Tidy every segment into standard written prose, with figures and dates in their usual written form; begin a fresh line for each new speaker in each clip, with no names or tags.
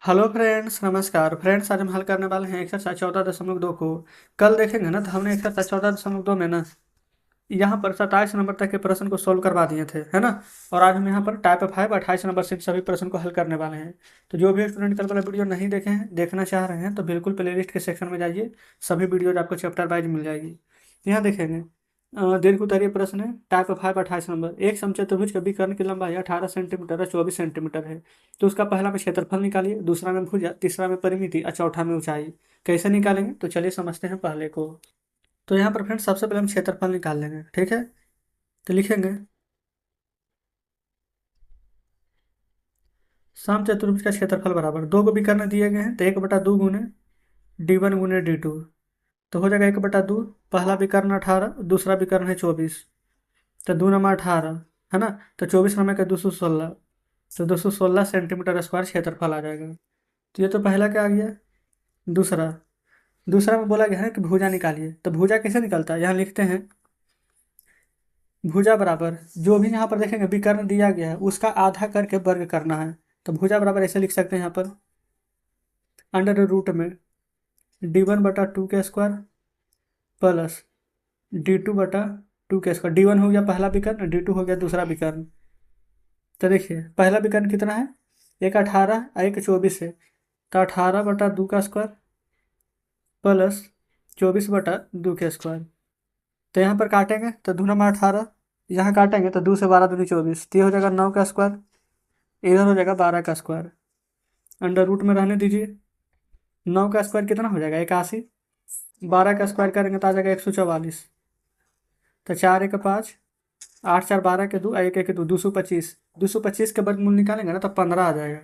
Hello friends, नमस्कार friends. आज हम हल करने वाले हैं एक्सरसाइज 14.2 को। कल देखेंगे ना, तो हमने एक्सरसाइज 14.2 में ना यहाँ पर 27 नंबर तक के प्रश्न को सोल्व करवा दिए थे, है ना। और आज हम यहाँ पर टाइप 5 28 नंबर से सभी प्रश्न को हल करने वाले हैं। तो जो भी स्टूडेंट कल वाला वीडियो नहीं देखे हैं, देखना चाह रहे हैं, तो बिल्कुल प्लेलिस्ट के सेक्शन में जाइए। सभी वीडियोज आपको चैप्टर वाइज मिल जाएगी। यहाँ देखेंगे दीर्घ उत्तरीय प्रश्न है टाइप 5 28 नंबर। एक समचतुर्भुज के विकर्ण की लंबाई 18 सेंटीमीटर और 24 सेंटीमीटर है। तो उसका पहला में क्षेत्रफल निकालिए, दूसरा में भुजा, तीसरा में परिमिति और चौथा में ऊंचाई। कैसे निकालेंगे, तो चलिए समझते हैं पहले को। तो यहाँ पर फ्रेंड्स सबसे पहले हम क्षेत्रफल निकाल लेंगे, ठीक है। तो लिखेंगे समचतुर्भुज का क्षेत्रफल बराबर दो को विकर्ण दिए गए हैं, तो 1/2 गुने d1 गुने d2। तो हो जाएगा 1/2। पहला विकर्ण 18, दूसरा विकर्ण है 24। तो 2 × 18 है ना। तो 24 नंबर का 216। तो 216 सेंटीमीटर स्क्वायर क्षेत्रफल आ जाएगा। तो ये तो पहला क्या आ गया। दूसरा दूसरा में बोला गया है कि भुजा निकालिए। तो भुजा कैसे निकलता है, यहाँ लिखते हैं भुजा बराबर जो भी यहाँ पर देखेंगे विकर्ण दिया गया है उसका आधा करके वर्ग करना है। तो भुजा बराबर ऐसे लिख सकते हैं यहाँ पर अंडर रूट में d1/2 के स्क्वायर प्लस d2/2 के स्क्वायर। d1 हो गया पहला विकर्ण, d2 हो गया दूसरा विकर्ण। तो देखिए पहला विकर्ण कितना है, एक 18 और एक 24 है। तो 18/2 का स्क्वायर प्लस 24/2 के स्क्वायर। तो यहाँ पर काटेंगे तो 2 × 18, यहाँ काटेंगे तो 2 से 12 दूनी 24। तो ये हो जाएगा 9 का स्क्वायर, इधर हो जाएगा 12 का स्क्वायर। अंडर रूट में रहने दीजिए। 9 का स्क्वायर कितना हो जाएगा 81। 12 का स्क्वायर करेंगे तो आ जाएगा 144। तो 4 × 1 = 5, 8 × 4 = 12 के 2, 1 1 2 225। 225 के वर्गमूल निकालेंगे ना तो 15 आ जाएगा,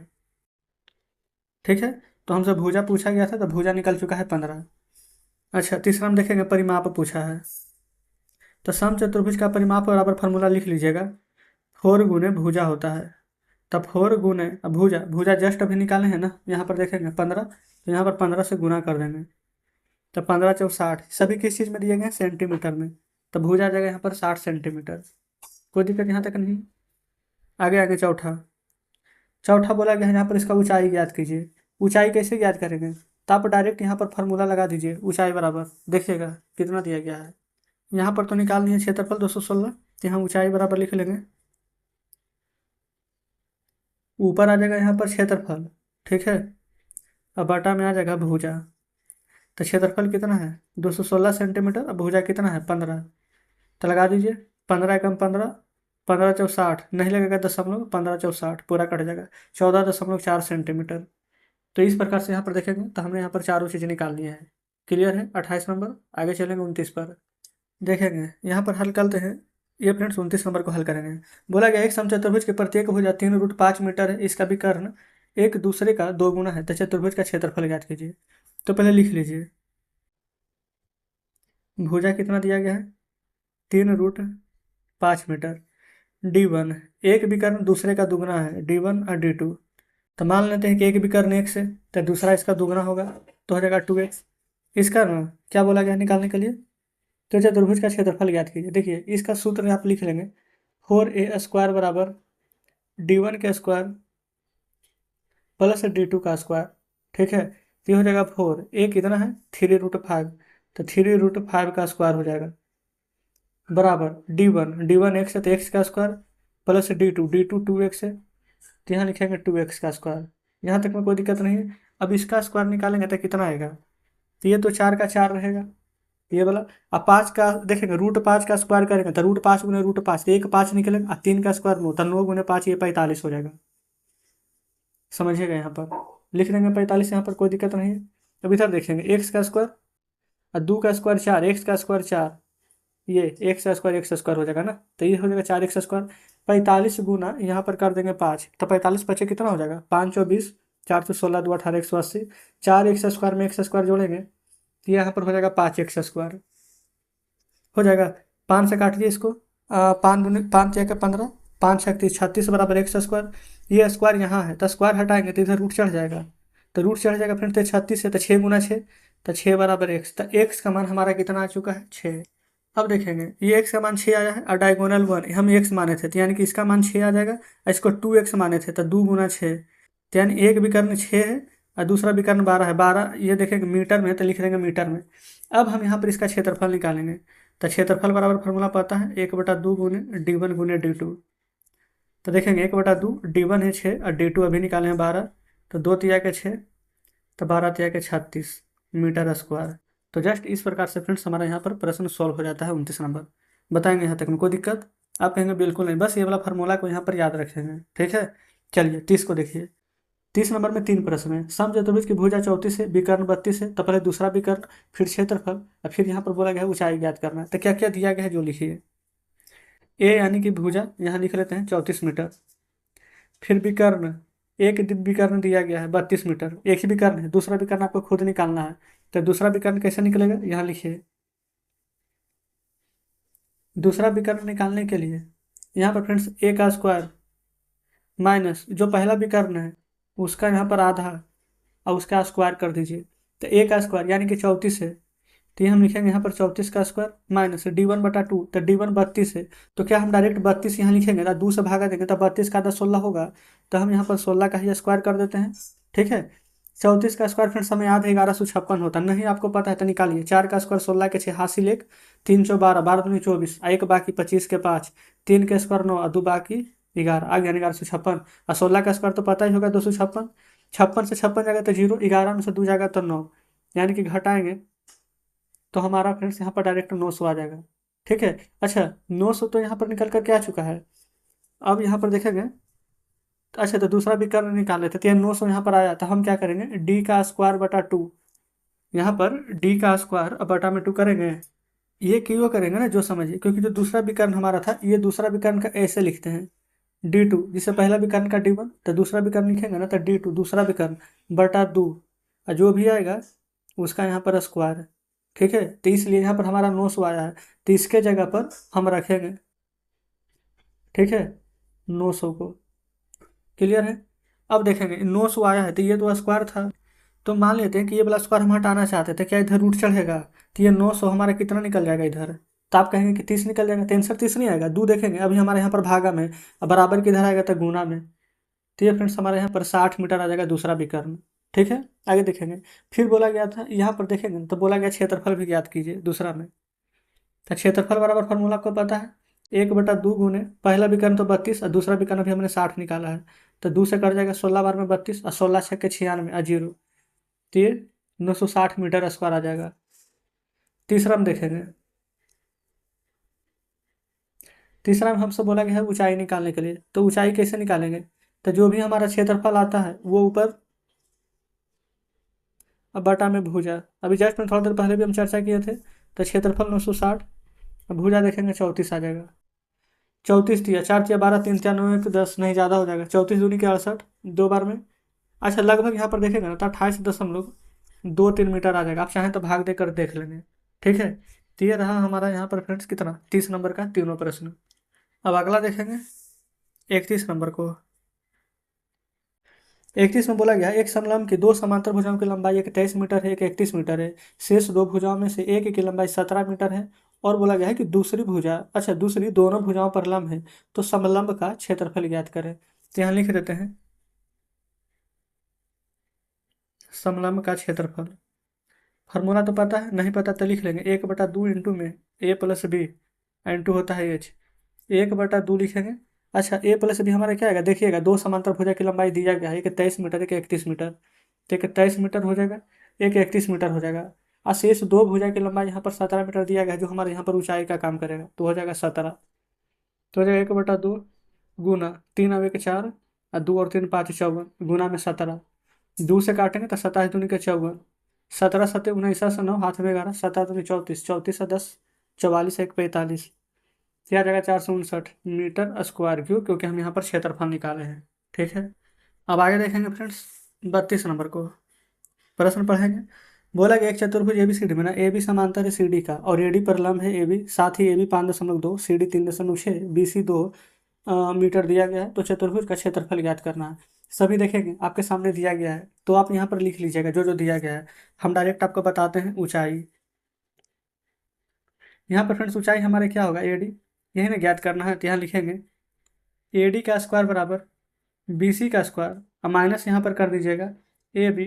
ठीक है। तो हमसे भुजा पूछा गया था, तो भुजा निकल चुका है 15। अच्छा, तीसरा हम देखेंगे परिमाप पूछा है। तो समचतुर्भुज का परिमाप बराबर फार्मूला लिख लीजिएगा, 4 गुने भुजा होता है। तब 4 गुने अब भुजा भुजा जस्ट अभी निकाले हैं ना, यहाँ पर देखेंगे 15। तो यहाँ पर 15 से गुना कर देंगे। तो 15 × 4 = 60। सभी किस चीज़ में दिए गए हैं, सेंटीमीटर में। तो भुजा आ जाएगा यहाँ पर 60 सेंटीमीटर। कोई दिक्कत यहाँ तक नहीं। आगे आगे चौथा चौथा बोला गया है यहाँ पर इसका ऊंचाई ज्ञात कीजिए। ऊंचाई कैसे ज्ञात करेंगे, तो आप डायरेक्ट यहाँ पर फार्मूला लगा दीजिए ऊंचाई बराबर। देखिएगा कितना दिया गया है। यहाँ पर तो निकालनी है क्षेत्रफल 216, तो यहाँ ऊंचाई बराबर लिख लेंगे। ऊपर आ जाएगा यहाँ पर क्षेत्रफल, ठीक है। अब बटा में आ जाएगा भुजा। तो क्षेत्रफल कितना है 216 सेंटीमीटर, अब भुजा कितना है 15। तो लगा दीजिए 15 × 15, 15 × 4 = 60, नहीं लगेगा दशमलव, 15 × 4 = 60 पूरा कट जाएगा। 14.4 सेंटीमीटर। तो इस प्रकार से यहाँ पर देखेंगे तो हमने यहाँ पर चारों चीज़ें निकालनी है। क्लियर है 28 नंबर। आगे चलेंगे 29 पर। देखेंगे यहाँ पर हल करते हैं। ये फ्रेंड्स 29 नंबर को हल करेंगे। बोला गया एक समचतुर्भुज के प्रत्येक भुजा 3√5 मीटर है, इसका विकर्ण एक दूसरे का 2 गुना है, तो चतुर्भुज का क्षेत्रफल ज्ञात कीजिए। तो पहले लिख लीजिए भुजा कितना दिया गया है 3√5 मीटर। d1 एक विकर्ण दूसरे का दुगना है, d1 और d2। तो मान लेते हैं कि एक विकर्ण x है, तो दूसरा इसका दुगना होगा, तो हो जाएगा 2x। इसका ना क्या बोला गया निकालने के लिए, तो चतुर्भुज का क्षेत्रफल ज्ञात कीजिए। देखिए इसका सूत्र आप लिख लेंगे 4a² बराबर d1 के स्क्वायर प्लस d2 का स्क्वायर, ठीक है। तो ये हो जाएगा 4, ए कितना है 3√5, तो 3√5 का स्क्वायर हो जाएगा बराबर d1 x है तो x का स्क्वायर प्लस d2 2x है, तो यहाँ लिखेंगे 2x का स्क्वायर। यहाँ तक में कोई दिक्कत नहीं है। अब इसका स्क्वायर निकालेंगे तो कितना आएगा, तो ये तो 4 का 4 रहेगा ये वाला। अब 5 का देखेंगे √5 का स्क्वायर करेंगे तो √5 गुने √5, एक 5 निकलेगा, 3 का स्क्वायर 9, तो 9 गुने 5 ये 45 हो जाएगा। समझिएगा यहाँ पर लिख देंगे 45, यहाँ पर कोई दिक्कत नहीं है। अब इधर देखेंगे एक्स का स्क्वायर और 2 का स्क्वायर 4, एक्स का स्क्वायर 4, ये एक्स स्क्वायर हो जाएगा ना, तो ये हो जाएगा 4x²। 45 गुना यहाँ पर कर देंगे 5, तो 45 बचे कितना हो जाएगा 5 × 20, 4 × 16 2 = 18, 180। 4x² में x² जोड़ेंगे तो यहाँ पर हो जाएगा 5x² हो जाएगा। 5 से काटिए इसको, 5 × 15, 5 × 36, 36 बराबर x²। ये स्क्वायर यहाँ है तो स्क्वायर हटाएंगे तो इधर रूट चढ़ जाएगा, तो रूट चढ़ जाएगा फिर तो 36 है तो 6 × 6, तो 6 बराबर x। तो x का मान हमारा कितना आ चुका है 6। अब देखेंगे ये x का मान 6 आया है और डायगोनल 1 हम x माने थे, तो यानी कि इसका मान 6 आ जाएगा। इसको 2x माने थे तो 2 × 6, तो यानी एक विकर्ण 6 है और दूसरा विकर्ण 12 है। 12 ये देखेंगे मीटर में है तो लिख देंगे मीटर में। अब हम यहाँ पर इसका क्षेत्रफल निकालेंगे। तो क्षेत्रफल बराबर फार्मूला पता है 1/2 गुने D1 गुने D2। तो देखेंगे 1/2 D1 है 6 और D2 अभी निकाले हैं 12। तो 2 तिया के 6, तो 12 तिया के 36 मीटर स्क्वायर। तो जस्ट इस प्रकार से फ्रेंड्स हमारा यहाँ पर प्रश्न सॉल्व हो जाता है 29 नंबर। बताएंगे यहाँ तक में कोई दिक्कत? आप कहेंगे बिल्कुल नहीं, बस ये वाला फार्मूला को यहाँ पर याद रखेंगे। ठीक है, चलिए 30 को देखिए। 30 नंबर में 3 प्रश्न है। समचतुर्भुज की भुजा 34 है, विकर्ण 32 है। तो पहले दूसरा विकर्ण, फिर क्षेत्रफल और फिर यहाँ पर बोला गया है ऊंचाई ज्ञात करना है। तो क्या क्या दिया गया है जो लिखिए। ए यानी कि भुजा यहाँ लिख लेते हैं 34 मीटर। फिर विकर्ण, एक विकर्ण दिया गया है 32 मीटर, एक ही विकर्ण है। दूसरा विकर्ण आपको खुद निकालना है। तो दूसरा विकर्ण कैसे निकलेगा, यहाँ लिखिए। दूसरा विकर्ण निकालने के लिए यहाँ पर फ्रेंड्स ए का स्क्वायर माइनस जो पहला विकर्ण है उसका यहाँ पर आधा और उसका स्क्वायर कर दीजिए। तो ए का स्क्वायर यानी कि 34 है, तो ये हम लिखेंगे यहाँ पर 34 का स्क्वायर माइनस D1/2। तो D1 32 है, तो क्या हम डायरेक्ट 32 यहाँ लिखेंगे तो 2 से भागा देंगे तो 32 का आधा 16 होगा। तो हम यहाँ पर 16 का ही स्क्वायर कर देते हैं। ठीक है, 34 का स्क्वायर फ्रेंड्स हमें याद है 1156 होता नहीं, आपको पता है तो निकालिए। 4 का स्क्वायर 16 के 6 हासिल 1, 3 चौ 12, 12 दूनी 24, एक बाकी 25 के 5, 3 के स्क्वायर 9 और 2 बाकी 11, आ गया 1156। और 16 का स्क्वायर तो पता ही होगा 256। 56 से 56 जाएगा तो 0, 11 में से 2 जाएगा तो 9, यानी कि घटाएंगे तो हमारा फ्रेंड्स यहाँ पर डायरेक्ट 900 आ जाएगा। ठीक है, अच्छा 900 तो यहाँ पर निकल कर के आ चुका है। अब यहाँ पर देखेंगे, अच्छा तो दूसरा विकर्ण निकाल लेते, तो ये 900 यहाँ पर आया। तो हम क्या करेंगे, डी का स्क्वायर बटा 2, यहाँ पर डी का स्क्वायर और बटा में 2 करेंगे। ये क्यों करेंगे ना, जो समझिए, क्योंकि जो दूसरा विकर्ण हमारा था ये दूसरा विकर्ण का ऐसे लिखते हैं D2, जिससे पहला विकर्ण का D1 तो दूसरा विकर्ण लिखेंगे ना तो D2 दूसरा विकर्ण बटा 2, और जो भी आएगा उसका यहाँ पर स्क्वायर। ठीक है, तो इसलिए यहाँ पर हमारा 900 आया है, तो इसके जगह पर हम रखेंगे। ठीक है, 900 को, क्लियर है। अब देखेंगे 900 आया है तो ये तो स्क्वायर था, तो मान लेते हैं कि ये वाला स्क्वायर हम हटाना चाहते थे, क्या इधर रूट चढ़ेगा। तो ये 900 हमारा कितना निकल जाएगा इधर, तो आप कहेंगे कि 30 निकल जाएगा। टेंशन 30 नहीं आएगा, 2 देखेंगे अभी हमारे यहाँ पर भागा में, अब बराबर किधर आएगा तो गुना में। तो ये फ्रेंड्स हमारे यहाँ पर 60 मीटर आ जाएगा दूसरा विकर्ण। ठीक है, आगे देखेंगे। फिर बोला गया था यहाँ पर देखेंगे तो बोला गया क्षेत्रफल भी ज्ञात कीजिए दूसरा में। तो क्षेत्रफल बराबर फॉर्मूला आपको पता है 1/2 गुने पहला विकर्ण तो 32 और दूसरा विकर्ण भी हमने 60 निकाला है। तो 2 से कट जाएगा, 16 बार में 32 और 16 छः के 96 और 0, तो ये 960 मीटर स्क्वायर आ जाएगा। तीसरा में देखेंगे, तीसरा में हमसे बोला गया है ऊंचाई निकालने के लिए। तो ऊंचाई कैसे निकालेंगे, तो जो भी हमारा क्षेत्रफल आता है वो ऊपर अब बटा में भुजा, अभी जस्ट में थोड़ा देर पहले भी हम चर्चा किए थे। तो क्षेत्रफल 960, अब भुजा देखेंगे 34 आ जाएगा। 34 दिया, 4 तिया 12, 3 तिया 9, 1 10, नहीं ज़्यादा हो जाएगा। 34 दूनी के 68, 2 बार में। अच्छा लगभग यहाँ पर देखेंगे ना तो 28.23 मीटर आ जाएगा। आप चाहें तो भाग देकर देख लेंगे। ठीक है, तो ये रहा हमारा यहाँ पर फ्रेंड्स कितना 30 नंबर का तीनों प्रश्न। अब अगला देखेंगे 31 नंबर को। 31 में बोला गया एक समलंब की दो समांतर भुजाओं की लंबाई एक 23 मीटर है, एक 31 मीटर है। शेष दो भुजाओं में से एक की लंबाई 17 मीटर है। और बोला गया है कि दूसरी भुजा, अच्छा दूसरी दोनों भुजाओं पर लंब है, तो समलंब का क्षेत्रफल ज्ञात करें। तो यहाँ लिख देते हैं समलंब का क्षेत्रफल। फार्मूला तो पता है, नहीं पता तो लिख लेंगे 1/2 इंटू में A प्लस बी इंटू होता है H, 1/2 लिखेंगे। अच्छा A प्लस बी हमारा क्या आएगा, देखिएगा दो समांतर भुजा की लंबाई दिया गया है, एक 23 मीटर एक 31 मीटर। तो एक 23 मीटर हो जाएगा, एक 31 मीटर हो जाएगा। और शेष दो भुजा की लंबाई यहाँ पर 17 मीटर दिया गया है, जो हमारे यहाँ पर ऊंचाई का काम करेगा, तो हो जाएगा 17। तो हो जाएगा 1/2 गुना 3 और 1 4 और 2 और 3 5 54 गुना में 17। 2 से काटेंगे तो 27 दूनी के 54, 17 7 19 से 9 हाथ में 11, 17 दूनी 34, 34 से 10 44 1 45, यह आ जाएगा 459 मीटर स्क्वायर। क्यों, क्योंकि हम यहाँ पर क्षेत्रफल निकाले हैं। ठीक है, अब आगे देखेंगे फ्रेंड्स 32 नंबर को प्रश्न पढ़ेंगे। बोला कि एक चतुर्भुज ABCD में ना AB समांतर है CD का और AD पर लंब है AB, साथ ही AB 5.2, CD 3.6, BC 2 मीटर दिया गया है। तो चतुर्भुज का क्षेत्रफल ज्ञात करना है। सभी देखेंगे आपके सामने दिया गया है, तो आप यहाँ पर लिख लीजिएगा जो जो दिया गया है। हम डायरेक्ट आपको बताते हैं ऊंचाई। यहाँ पर फ्रेंड्स ऊंचाई हमारे क्या होगा AD, यही ना ज्ञात करना है। तो यहाँ लिखेंगे AD का स्क्वायर बराबर BC का स्क्वायर अब माइनस यहाँ पर कर दीजिएगा A B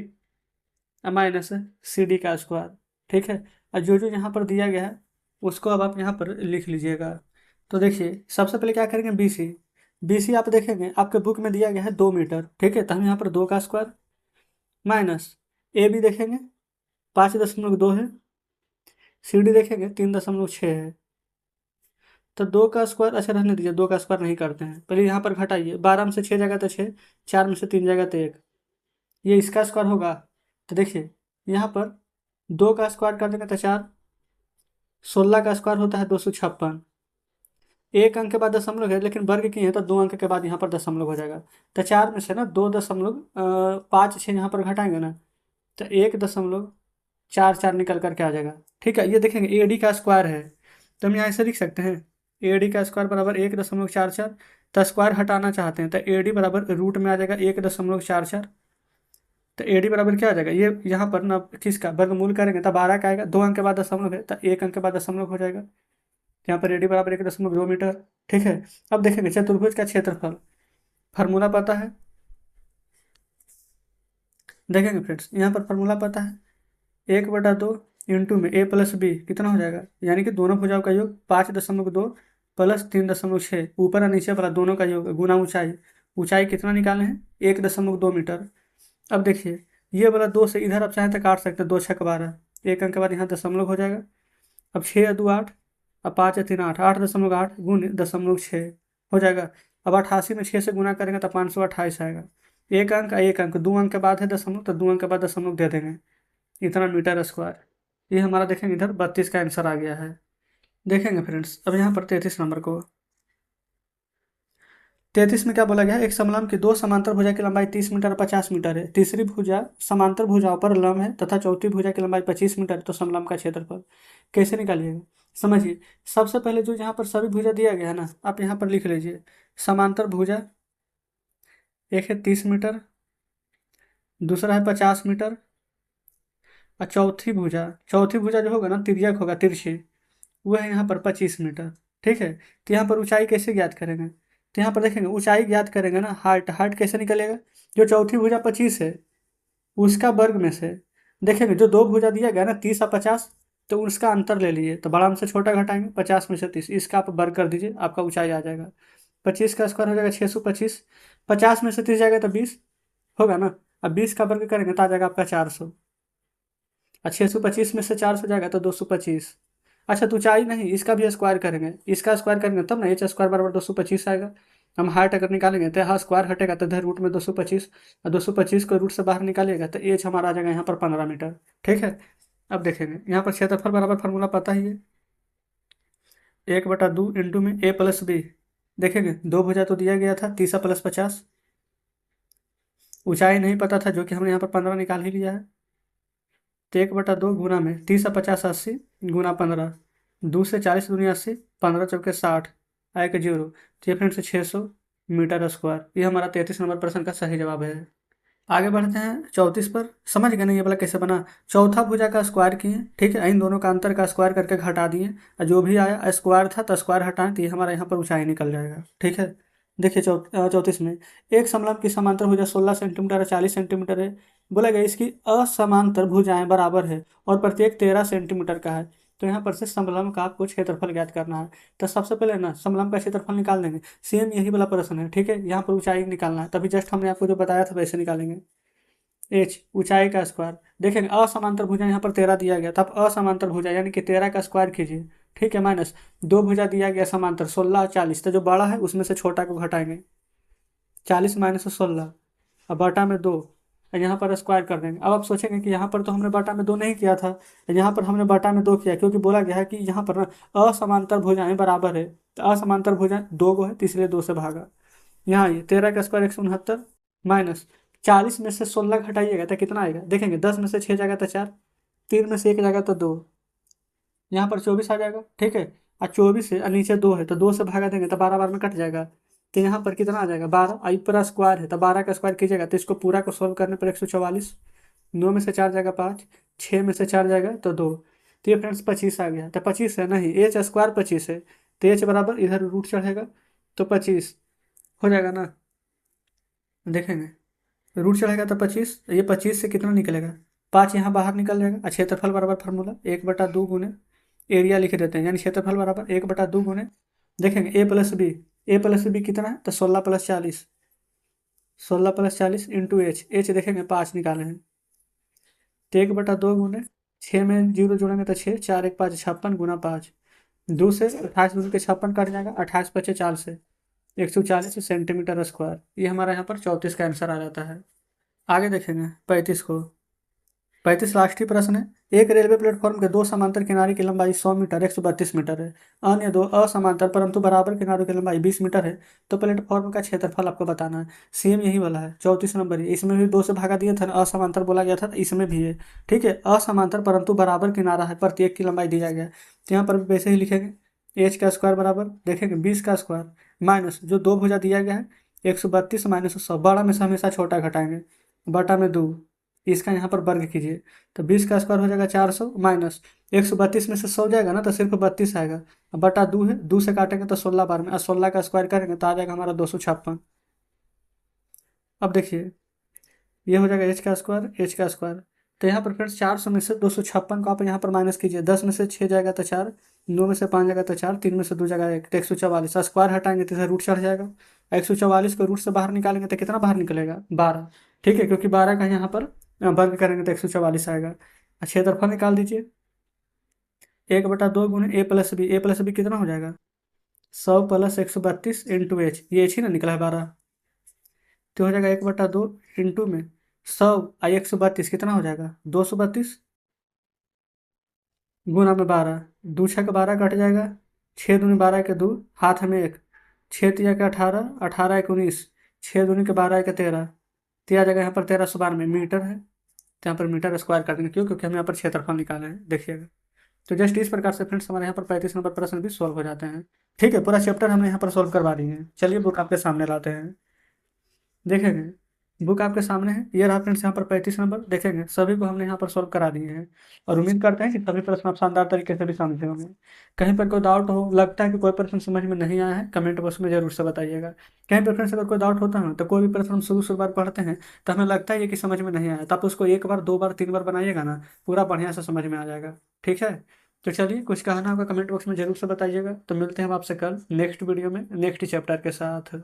minus C D का स्क्वायर। ठीक है, और जो जो यहाँ पर दिया गया है उसको अब आप यहाँ पर लिख लीजिएगा। तो देखिए सबसे पहले क्या करेंगे, बी सी। बी सी आप देखेंगे आपके बुक में दिया गया है 2 मीटर। ठीक है, तो हम यहाँ पर 2 का स्क्वायर माइनस ए बी देखेंगे 5.2 है, सी डी देखेंगे 3.6 है। तो 2 का स्क्वायर, अच्छा रहने दीजिए, 2 का स्क्वायर नहीं करते हैं, पहले यहाँ पर घटाइए। 12 में से 6 जाएगा तो 6, 4 में से 3 जाएगा तो 1, ये इसका स्क्वायर होगा। तो देखिए यहाँ पर 2 का स्क्वायर कर देंगे तो 4, 16 का स्क्वायर होता है 256। एक अंक के बाद दशमलव है, लेकिन वर्ग की है तो 2 अंक के बाद यहाँ पर दशमलव हो जाएगा। तो 4 में से ना 2.5 6 यहाँ पर घटाएंगे ना, तो 1.44 निकल करके आ जाएगा। ठीक है, ये देखेंगे ए डी का स्क्वायर है, तो हम यहाँ से लिख सकते हैं ए डी का स्क्वायर बराबर 1.44। तो स्क्वायर हटाना चाहते हैं तो ए डी बराबर रूट में आ जाएगा 1.44। तो ए डी बराबर क्या आ जाएगा, ये यहाँ पर ना किसका वर्गमूल करेंगे तो 12 का आएगा। 2 अंक के बाद दशमलव है तो 1 अंक के बाद दशमलव हो जाएगा। यहाँ पर ए डी बराबर 1.2 मीटर। ठीक है, अब देखेंगे चतुर्भुज का क्षेत्रफल, फार्मूला पता है, देखेंगे फ्रेंड्स यहाँ पर फार्मूला पता है, 1/2 इंटू में ए प्लस बी कितना हो जाएगा, यानी कि दोनों भुजाओं का योग 5.2 प्लस 3.6, ऊपर और नीचे वाला दोनों का योग गुना ऊंचाई। ऊंचाई कितना निकाले हैं, 1.2 मीटर। अब देखिए ये वाला 2 से इधर आप चाहें तो काट सकते हैं, 2 छक 12, 1 अंक के बाद यहाँ दशमलव हो जाएगा। अब 6 या 2 8, अब 5 या 3 8, 8.8 गुण 0.6 हो जाएगा। अब 88 में 6 से गुना करेंगे तो 528 आएगा। एक अंक 1 अंक, 2 अंक के बाद है दशमलव, तो 2 अंक के बाद दशमलव दे देंगे, इतना मीटर स्क्वायर। ये हमारा देखेंगे इधर 32 का आंसर आ गया है। देखेंगे फ्रेंड्स अब यहाँ पर 33 नंबर को, 33 में क्या बोला गया है, एक समलंब की 2 समांतर भुजा की लंबाई 30 मीटर और 50 मीटर है। तीसरी भुजा समांतर भुजाओं पर लंब है तथा चौथी भुजा की लंबाई 25 मीटर, तो समलंब का क्षेत्रफल कैसे निकालिएगा, समझिए। सबसे पहले जो यहाँ पर सभी भुजा दिया गया है ना, आप यहाँ पर लिख लीजिए। समांतर भुजा एक है 30 मीटर, दूसरा है 50 मीटर, और चौथी भुजा जो होगा ना तिर्यक होगा, तिरछी, वो है यहाँ पर 25 मीटर। ठीक है, तो यहाँ पर ऊंचाई कैसे ज्ञात करेंगे, तो यहाँ पर देखेंगे ऊंचाई ज्ञात करेंगे ना, हाइट कैसे निकलेगा, जो चौथी भुजा 25 है उसका वर्ग में से देखेंगे जो 2 भुजा दिया गया ना 30 और 50, तो उसका अंतर ले लीजिए, तो बड़ा में से छोटा घटाएंगे, 50 में से 30, इसका आप वर्ग कर दीजिए, आपका ऊंचाई आ जाएगा। 25 का स्क्वायर हो जाएगा 625, 50 में से 30 जाएगा तो 20 होगा ना, अब 20 का वर्ग करेंगे तो आ जाएगा आपका 400, और 625 में से 400 जाएगा तो 225। अच्छा तो ऊंचाई नहीं, इसका भी स्क्वायर करेंगे, इसका स्क्वायर करेंगे तब ना एच स्क्वायर बराबर 225 आएगा। हम हाइट अगर निकालेंगे तो यहाँ स्क्वायर हटेगा तो इधर रूट में 225, और 225 को रूट से बाहर निकालिएगा तो एच हमारा आ जाएगा यहाँ पर 15 मीटर। ठीक है, अब देखेंगे यहाँ पर क्षेत्रफल बराबर फार्मूला पता ही है, 1/2 इंटू में ए प्लस बी। देखेंगे 2 भुजा तो दिया गया था 30 प्लस 50, ऊंचाई नहीं पता था जो कि हमने यहाँ पर 15 निकाल ही लिया है। तो 1/2 गुना में 30 और 50 80 गुना 15, 2 से 40 दूनी 80, 15 चौके 60, आए के 0, तो ये फ्रेंड्स 600 मीटर स्क्वायर। ये हमारा 33 नंबर प्रश्न का सही जवाब है। आगे बढ़ते हैं 34 पर, समझ गए ना ये वाला कैसे बना, चौथा भुजा का स्क्वायर किए। ठीक है, इन दोनों का अंतर का स्क्वायर करके घटा दिए, और जो भी आया स्क्वायर था तो स्क्वायर हटाएं, तो ये हमारा यहाँ पर ऊंचाई निकल जाएगा। ठीक है, देखिए 34 में एक समलंब की समांतर भुजा 16 सेंटीमीटर और 40 सेंटीमीटर है। बोला गया इसकी असमांतर भुजाएं बराबर है और प्रत्येक 13 सेंटीमीटर का है। तो यहाँ पर से समलंब का आपको क्षेत्रफल ज्ञात करना है। तो सबसे पहले ना समलंब का क्षेत्रफल निकाल देंगे, सेम यही वाला प्रश्न है। ठीक है, यहाँ पर ऊंचाई निकालना है, तभी जस्ट हमने आपको जो बताया था वैसे निकालेंगे। एच ऊंचाई का स्क्वायर, देखेंगे असमांतर भुजा यहाँ पर 13 दिया गया, तब असमांतर भुजा यानी कि 13 का स्क्वायर कीजिए। ठीक है, माइनस 2 भुजा दिया गया समांतर 16 और 40, तो जो बड़ा है उसमें से छोटा को घटाएंगे, 40 माइनस 16, अब बटा में 2, यहाँ पर स्क्वायर कर देंगे। अब आप सोचेंगे कि यहाँ पर तो हमने बटा में 2 नहीं किया था, यहाँ पर हमने बटा में 2 किया, क्योंकि बोला गया है कि यहाँ पर ना असमांतर भुजाएं बराबर है, तो असमांतर भुजाएं 2 को है, तीसरे 2 से भागा। यहाँ ये 13 का स्क्वायर 169 माइनस 40 में से 16 घटाइएगा तो कितना आएगा, देखेंगे 10 में से 6 जाएगा तो 4, 3 में से 1 जाएगा तो 2, यहाँ पर 24 आ जाएगा। ठीक है, और 24 है और नीचे 2 है तो 2 से भागा देंगे तो 12 बार में कट जाएगा, तो यहाँ पर कितना आ जाएगा 12, आई पर स्क्वायर है तो 12 का स्क्वायर कीजिएगा तो इसको पूरा को सॉल्व करने पर 144, 9 में से 4 जाएगा 5, 6 में से 4 जाएगा तो 2, तो ये फ्रेंड्स 25 आ गया। तो 25 है नहीं, एच स्क्वायर 25 है, तो एच बराबर इधर रूट चढ़ेगा तो 25 हो जाएगा ना, देखेंगे रूट चढ़ेगा तो 25, ये 25 से कितना निकलेगा, 5 यहाँ बाहर निकल जाएगा। और क्षेत्रफल बराबर फार्मूला 1/2 गुने एरिया लिख देते हैं, यानी क्षेत्रफल बराबर 1/2 गुने, देखेंगे ए प्लस बी कितना है, तो 16 + 40, 16 + 40 इंटू एच देखेंगे 5 निकाले हैं, तो 1/2 गुने 6 में 0 जोड़ेंगे तो 6, 4 1 5 56 गुना 5, 2 से 28 दूनी के 56 कट जाएगा, 28 बचे 4 से 140 सेंटीमीटर स्क्वायर। ये हमारा यहाँ पर 34 का आंसर आ जाता है। आगे देखेंगे 35 को। 35 लास्ट ही प्रश्न है। एक रेलवे प्लेटफॉर्म के दो समांतर किनारे की लंबाई 100 मीटर 132 मीटर है, अन्य दो असमांतर परंतु बराबर किनारों की लंबाई 20 मीटर है, तो प्लेटफॉर्म का क्षेत्रफल आपको बताना है। सेम यही वाला है, 34 नंबर ही, इसमें भी 2 से भागा दिया था, असमांतर बोला गया था, इसमें भी है। ठीक है, असमांतर परंतु बराबर किनारा है, प्रत्येक की लंबाई दिया गया है, तो यहाँ पर भी वैसे ही लिखेंगे, एच का स्क्वायर बराबर देखेंगे 20 का स्क्वायर माइनस जो 2 भुजा दिया गया है 132 माइनस 100, बड़ा में से हमेशा छोटा घटाएंगे, बटा में 2, इसका यहाँ पर वर्ग कीजिए, तो 20 का स्क्वायर हो जाएगा 400 माइनस 132 में से 100 जाएगा ना, तो सिर्फ 32 आएगा, बटा 2 है, 2 से काटेंगे तो 16 बार में, और 16 का स्क्वायर करेंगे तो आ जाएगा हमारा 256। अब देखिए ये हो जाएगा एच का स्क्वायर, तो यहाँ पर फ्रेंड्स 400 में से 256 को आप यहाँ पर माइनस कीजिए, 10 में से 6 जाएगा तो 4, 9 में से 5 जाएगा तो 4, 3 में से 2 जाएगा 1, तो 144, स्क्वायर हटाएंगे तो इसे रूट चढ़ जाएगा, 144 को रूट से बाहर निकालेंगे तो कितना बाहर निकलेगा 12। ठीक है, क्योंकि 12 का यहाँ पर वर्ग करेंगे तो 144 आएगा। क्षेत्रफल निकाल दीजिए, 1/2 गुने ए प्लस बी कितना हो जाएगा 100 + 132 इंटू एच, ये एच ही ना निकला है 12, तो हो जाएगा 1/2 इंटू में 100 और 132 कितना हो जाएगा 232 गुना में 12, 2 6 का 12 कट जाएगा, 6 दूनी 12 के 2, हाथ में 1, 6 तिया के 18, 18 1 19, 6 दूनी के 12 के 13, तो आ जाएगा यहाँ पर 1392 मीटर है, तो यहाँ पर मीटर स्क्वायर कर देंगे, क्यों, क्योंकि हम यहाँ पर क्षेत्रफल निकाले हैं, देखिएगा। तो जस्ट इस प्रकार से फ्रेंड्स हमारे यहाँ पर 35 नंबर प्रश्न भी सॉल्व हो जाते हैं। ठीक है, पूरा चैप्टर हमने यहाँ पर सॉल्व करवा दिए हैं। चलिए बुक आपके सामने लाते हैं, देखेंगे बुक आपके सामने है, ये रहा फ्रेंड्स यहाँ पर 35 नंबर, देखेंगे सभी को हमने यहाँ पर सॉल्व करा दिए हैं, और उम्मीद करते हैं कि सभी प्रश्न आप शानदार तरीके से भी समझे होंगे। कहीं पर कोई डाउट हो, लगता है कि कोई प्रश्न समझ में नहीं आया है, कमेंट बॉक्स में जरूर से बताइएगा। कहीं पर फ्रेंड्स अगर कोई डाउट होता है तो कोई भी प्रश्न हम शुरू बार पढ़ते हैं तो हमें लगता है कि समझ में नहीं आया, तो आप उसको 1 बार 2 बार 3 बार बनाइएगा ना, पूरा बढ़िया से समझ में आ जाएगा। ठीक है, तो चलिए कुछ कहना होगा कमेंट बॉक्स में जरूर से बताइएगा। तो मिलते हैं हम आपसे कल नेक्स्ट वीडियो में नेक्स्ट चैप्टर के साथ।